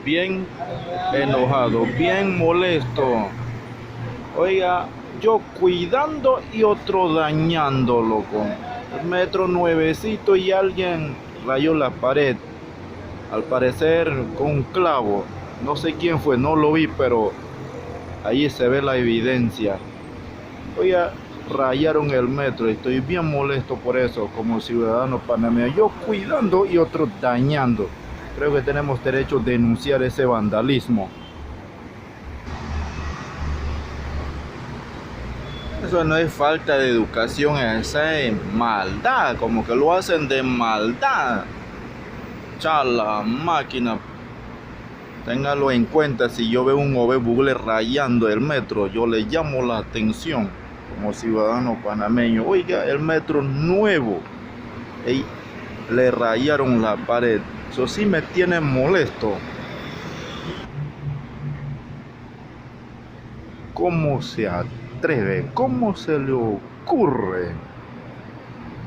bien enojado, bien molesto. Oiga, yo cuidando y otro dañando, loco. El metro nuevecito y alguien rayó la pared. Al parecer con un clavo. No sé quién fue, no lo vi, pero ahí se ve la evidencia. Oiga, rayaron el metro y estoy bien molesto por eso como ciudadano panameño. Yo cuidando y otros dañando. Creo que tenemos derecho a denunciar ese vandalismo. Eso no es falta de educación, esa es maldad, como que lo hacen de maldad. Chala máquina, téngalo en cuenta. Si yo veo un OV bugle rayando el metro, yo le llamo la atención como ciudadano panameño. Oiga, el metro nuevo, ey, le rayaron la pared. Eso sí me tiene molesto. ¿Cómo se atreve? ¿Cómo se le ocurre?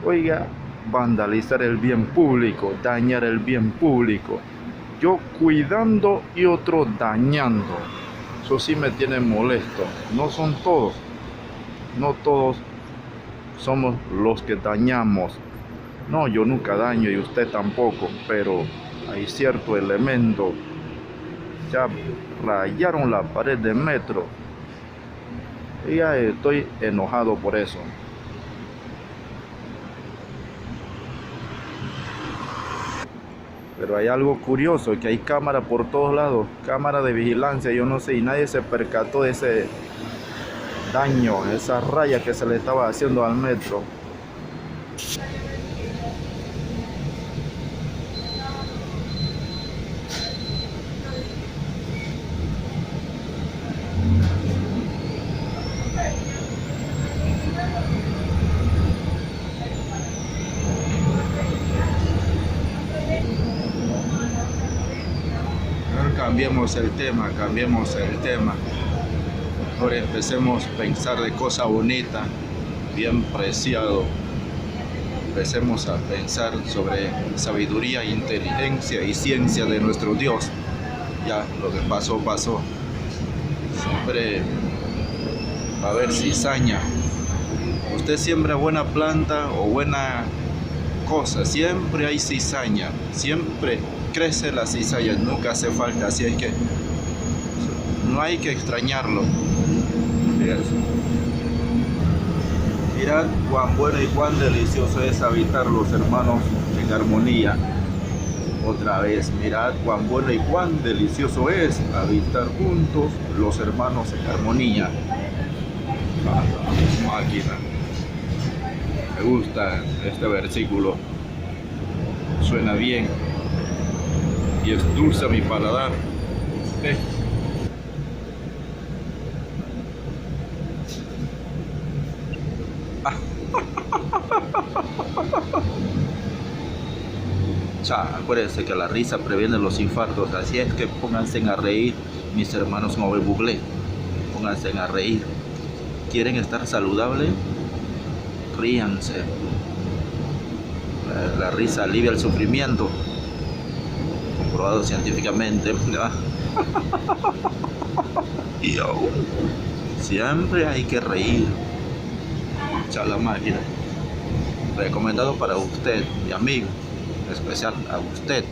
Oiga, vandalizar el bien público, dañar el bien público. Yo cuidando y otro dañando. Eso sí me tiene molesto. No son todos. No todos somos los que dañamos. No, yo nunca daño y usted tampoco. Pero hay cierto elemento. Ya rayaron la pared del metro. Y ya estoy enojado por eso. Pero hay algo curioso, que hay cámara por todos lados, cámara de vigilancia, yo no sé, y nadie se percató de ese daño, esa raya que se le estaba haciendo al metro. Cambiemos el tema, cambiemos el tema. Ahora empecemos a pensar de cosa bonita, bien preciado. Empecemos a pensar sobre sabiduría, inteligencia y ciencia de nuestro Dios. Ya, lo que pasó, pasó. Siempre va a haber cizaña. Usted siembra buena planta o buena cosa, siempre hay cizaña, siempre crece la cizaña, nunca hace falta, así es que no hay que extrañarlo. Mirad cuán bueno y cuán delicioso es habitar los hermanos en armonía. Otra vez, mirad cuán bueno y cuán delicioso es habitar juntos los hermanos en armonía. Máquina. Me gusta este versículo. Suena bien y es dulce a mi paladar. Acuérdense que la risa previene los infartos, así es que pónganse a reír, mis hermanos Nobel Buglé. Pónganse a reír. ¿Quieren estar saludables? Ríanse. La risa alivia el sufrimiento, comprobado científicamente. Y siempre hay que reír. Chala máquina. Recomendado para usted, mi amigo, en especial a usted.